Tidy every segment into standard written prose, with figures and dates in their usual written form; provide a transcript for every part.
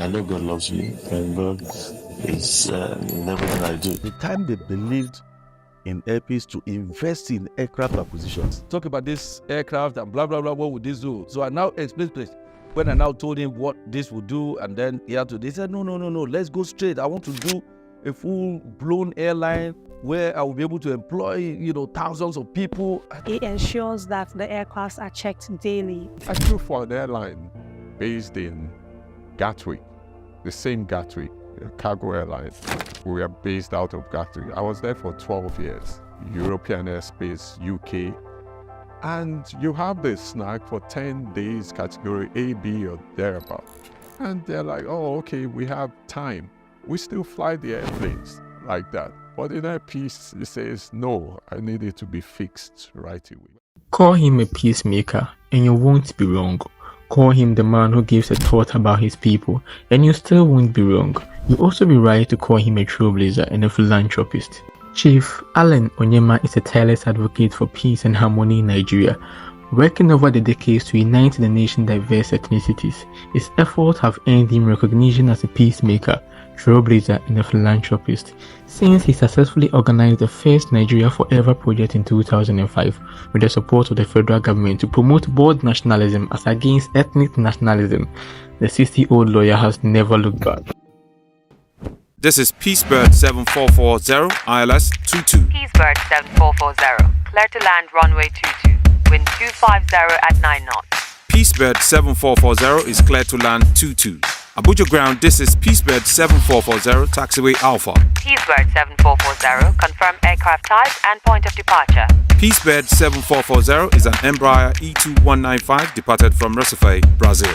I know God loves me, and God is in everything I do. The time they believed in Airpeace to invest in aircraft acquisitions. Talk about this aircraft and blah, blah, blah, what would this do? So I now explained, when I now told him what this would do, and then he said, no, let's go straight. I want to do a full-blown airline where I will be able to employ, thousands of people. It ensures that the aircrafts are checked daily. I flew for an airline based in Gatwick, the same Gatwick, a cargo airline. We are based out of Gatwick. I was there for 12 years, European airspace, UK. And you have this snack for 10 days, category A, B, or thereabout. And they're like, oh, okay, we have time. We still fly the airplanes like that. But in Airpeace, it says, no, I need it to be fixed right away. Call him a peacemaker, and you won't be wrong. Call him the man who gives a thought about his people, and you still won't be wrong. You'll also be right to call him a trailblazer and a philanthropist. Chief Allen ONYEMA is a tireless advocate for peace and harmony in Nigeria, working over the decades to unite the nation's diverse ethnicities. His efforts have earned him recognition as a peacemaker, trailblazer, and a philanthropist, since he successfully organized the first Nigeria Forever project in 2005 with the support of the federal government to promote bold nationalism as against ethnic nationalism. The 60-year-old lawyer has never looked back. This is Peacebird 7440, ILS 22. Peacebird 7440, clear to land runway 22, wind 250 at 9 knots. Peacebird 7440 is clear to land 22. Abuja ground, this is Peacebird 7440, taxiway Alpha. Peacebird 7440, confirm aircraft type and point of departure. Peacebird 7440 is an Embraer E2195 departed from Recife, Brazil.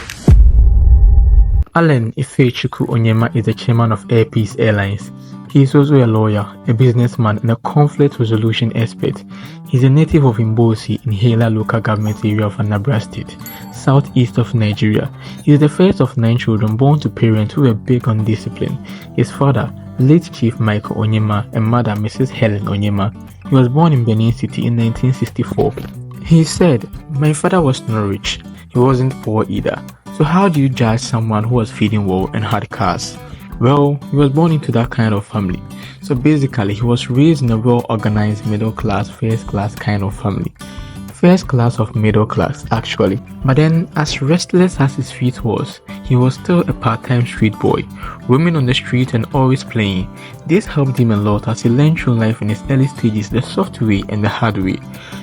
Allen Ifechukwu ONYEMA is the chairman of Airpeace Airlines. He is also a lawyer, a businessman, and a conflict resolution expert. He is a native of Imbosi in Hela local government area of Anambra State, southeast of Nigeria. He is the first of 9 children born to parents who were big on discipline. His father, late Chief Michael ONYEMA, and mother, Mrs. Helen ONYEMA. He was born in Benin City in 1964. He said, "My father was not rich. He wasn't poor either. So how do you judge someone who was feeding well and had cars?" Well, he was born into that kind of family. So basically, he was raised in a well-organized middle-class, first-class kind of family. First class of middle class, actually. But then, as restless as his feet was, he was still a part-time street boy, roaming on the street and always playing. This helped him a lot as he learned through life in his early stages the soft way and the hard way.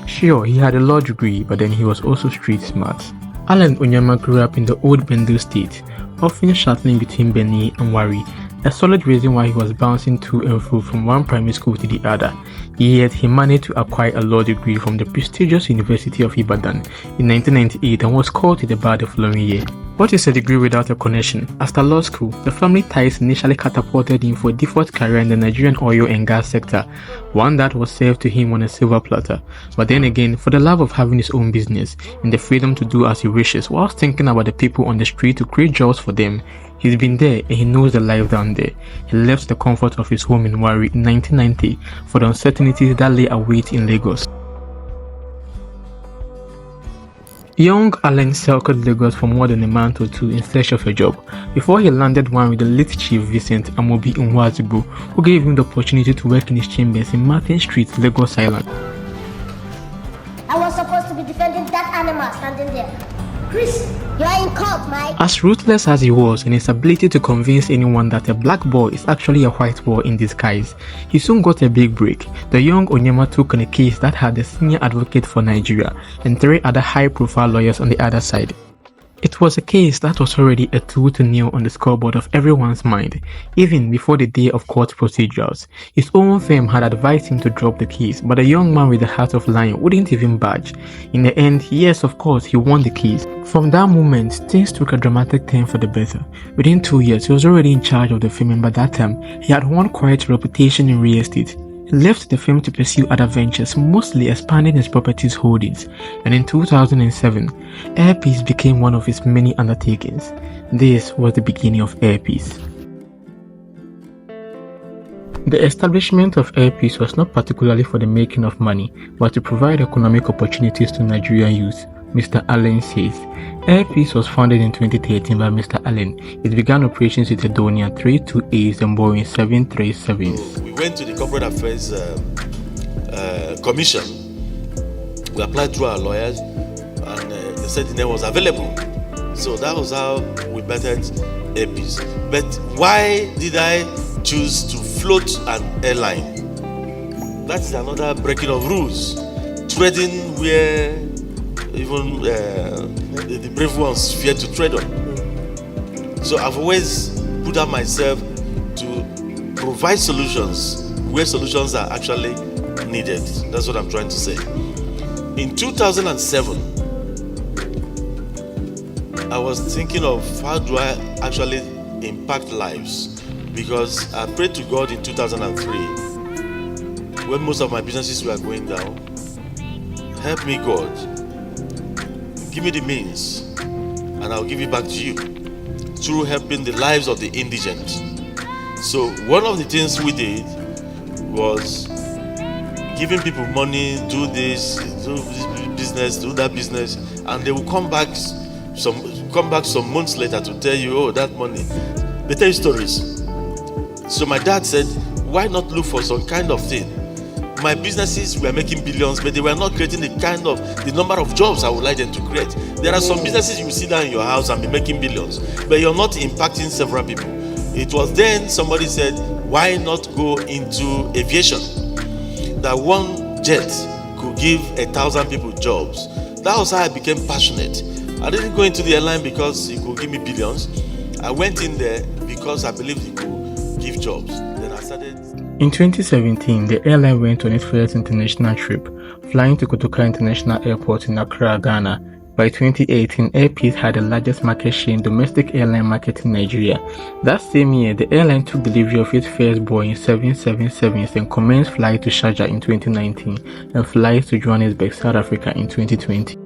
Sure, he had a law degree, but then he was also street smart. Allen ONYEMA grew up in the old Bendu state, often shuttling between Benin and Wari, a solid reason why he was bouncing to and fro from one primary school to the other. Yet he managed to acquire a law degree from the prestigious University of Ibadan in 1998 and was called to the bar the following year. What is a degree without a connection? After law school, the family ties initially catapulted him for a default career in the Nigerian oil and gas sector, one that was served to him on a silver platter. But then again, for the love of having his own business and the freedom to do as he wishes whilst thinking about the people on the street to create jobs for them, he's been there and he knows the life down there. He left the comfort of his home in Wari in 1990 for the uncertainties that lay await in Lagos. Young Allen circled Lagos for more than a month or two in search of a job, before he landed one with the late Chief Vincent Amobi Nwazigbo, who gave him the opportunity to work in his chambers in Martin Street, Lagos Island. I was supposed to be defending that animal standing there. Chris, you are in court, Mike. As ruthless as he was in his ability to convince anyone that a black boy is actually a white boy in disguise, he soon got a big break. The young ONYEMA took on a case that had the senior advocate for Nigeria and 3 other high-profile lawyers on the other side. It was a case that was already a 2-0 on the scoreboard of everyone's mind, even before the day of court procedures. His own firm had advised him to drop the case, but the young man with the heart of lion wouldn't even budge. In the end, yes, of course, he won the case. From that moment, things took a dramatic turn for the better. Within 2 years, he was already in charge of the firm, and by that time, he had won quite a reputation in real estate. He left the firm to pursue other ventures, mostly expanding his properties holdings, and in 2007, Airpeace became one of his many undertakings. This was the beginning of Airpeace. The establishment of Airpeace was not particularly for the making of money, but to provide economic opportunities to Nigerian youth, Mr. Allen says. Air Peace was founded in 2013 by Mr. Allen. It began operations with a Donia 32As and Boeing 737s. We went to the Corporate Affairs Commission. We applied through our lawyers, and they said the name was available. So that was how we bettered Air Peace. But why did I choose to float an airline? That's another breaking of rules, treading where even the brave ones fear to tread on. So I've always put up myself to provide solutions where solutions are actually needed. That's what I'm trying to say. In 2007, I was thinking of how do I actually impact lives, because I prayed to God in 2003 when most of my businesses were going down. Help me, God. Give me the means, and I'll give it back to you through helping the lives of the indigent. So one of the things we did was giving people money, do this business, do that business, and they will come back some months later to tell you, oh, that money. They tell you stories. So my dad said, why not look for some kind of thing? My businesses were making billions, but they were not creating the number of jobs I would like them to create. There are some businesses you sit down in your house and be making billions, but you're not impacting several people. It was then somebody said, why not go into aviation? That one jet could give 1,000 people jobs. That was how I became passionate. I didn't go into the airline because it could give me billions. I went in there because I believed it could give jobs. Then I started. In 2017, the airline went on its first international trip, flying to Kotoka International Airport in Accra, Ghana. By 2018, Air Peace had the largest market share in domestic airline market in Nigeria. That same year, the airline took delivery of its first Boeing 777s and commenced flights to Sharjah in 2019 and flights to Johannesburg, South Africa in 2020.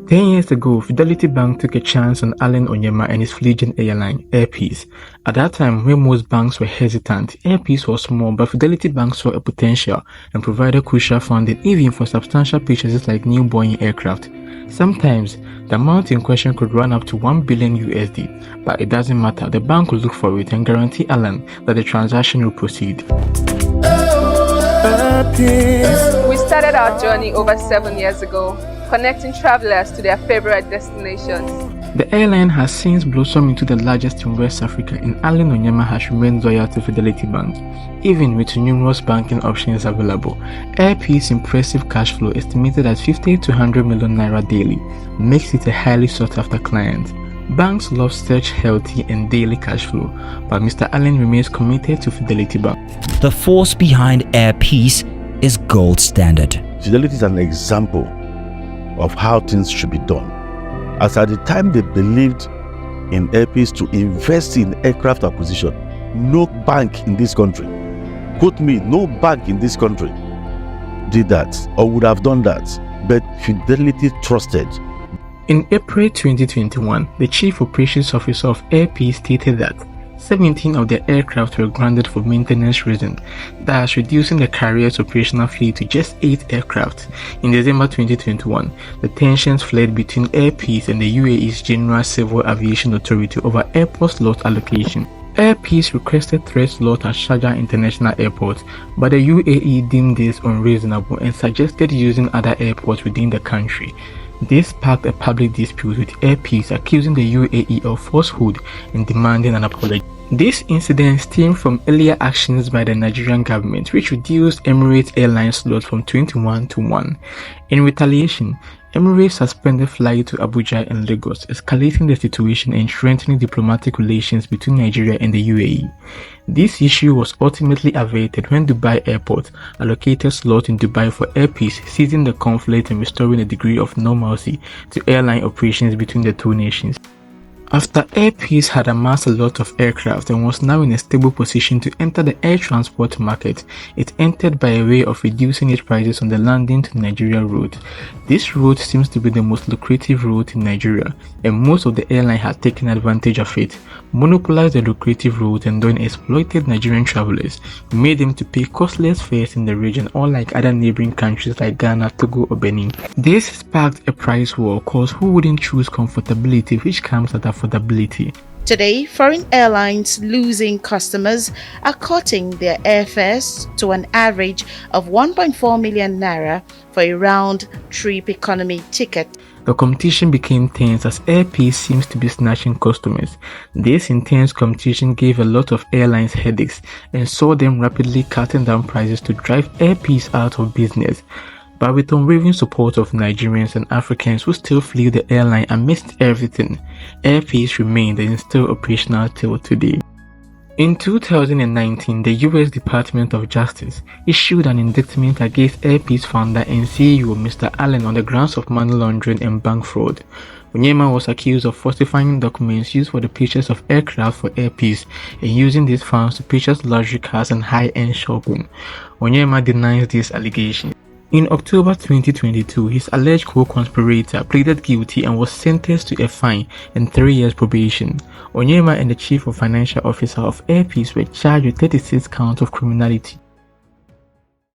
10 years ago, Fidelity Bank took a chance on Allen ONYEMA and his fledgling airline, Air Peace. At that time, when most banks were hesitant, Air Peace was small, but Fidelity Bank saw a potential and provided crucial funding even for substantial purchases like new Boeing aircraft. Sometimes, the amount in question could run up to $1 billion USD, but it doesn't matter. The bank will look for it and guarantee Allen that the transaction will proceed. We started our journey over 7 years ago, connecting travelers to their favorite destinations. The airline has since blossomed into the largest in West Africa, and Allen ONYEMA has remained loyal to Fidelity Bank. Even with numerous banking options available, Air Peace's impressive cash flow, estimated at 50 to 100 million naira daily, makes it a highly sought after client. Banks love such healthy and daily cash flow, but Mr. Allen remains committed to Fidelity Bank. The force behind Air Peace is gold standard. Fidelity is an example of how things should be done. As at the time they believed in Air Peace to invest in aircraft acquisition, no bank in this country, quote me, no bank in this country did that or would have done that, but Fidelity trusted. In April 2021, the Chief Operations Officer of Air Peace stated that 17 of their aircraft were grounded for maintenance reasons, thus reducing the carrier's operational fleet to just 8 aircraft. In December 2021, the tensions flared between Air Peace and the UAE's General Civil Aviation Authority over airport slot allocation. Air Peace requested 3 slots at Sharjah International Airport, but the UAE deemed this unreasonable and suggested using other airports within the country. This sparked a public dispute with Air Peace, accusing the UAE of falsehood and demanding an apology. This incident stemmed from earlier actions by the Nigerian government, which reduced Emirates airline slots from 21 to 1. In retaliation, Emirates suspended flights to Abuja and Lagos, escalating the situation and strengthening diplomatic relations between Nigeria and the UAE. This issue was ultimately averted when Dubai Airport allocated slots in Dubai for Air Peace, ceasing the conflict and restoring a degree of normalcy to airline operations between the two nations. After Air Peace had amassed a lot of aircraft and was now in a stable position to enter the air transport market, it entered by a way of reducing its prices on the London to Nigeria route. This route seems to be the most lucrative route in Nigeria, and most of the airline had taken advantage of it, monopolized the lucrative route, and then exploited Nigerian travelers, made them to pay costless fares in the region, unlike other neighboring countries like Ghana, Togo, or Benin. This sparked a price war, cause who wouldn't choose comfortability which comes at affordability? Today, foreign airlines losing customers are cutting their airfares to an average of 1.4 million naira for a round-trip economy ticket. The competition became tense as Air Peace seems to be snatching customers. This intense competition gave a lot of airlines headaches and saw them rapidly cutting down prices to drive Air Peace out of business. But with unwavering support of Nigerians and Africans who still flew the airline amidst everything, Air Peace remained and is still operational till today. In 2019, the US Department of Justice issued an indictment against Air Peace founder and CEO Mr. Allen on the grounds of money laundering and bank fraud. ONYEMA was accused of falsifying documents used for the purchase of aircraft for Air Peace and using these funds to purchase luxury cars and high-end shopping. ONYEMA denies these allegations. In October 2022, his alleged co-conspirator pleaded guilty and was sentenced to a fine and 3 years probation. ONYEMA and the Chief of Financial Officer of Air Peace were charged with 36 counts of criminality.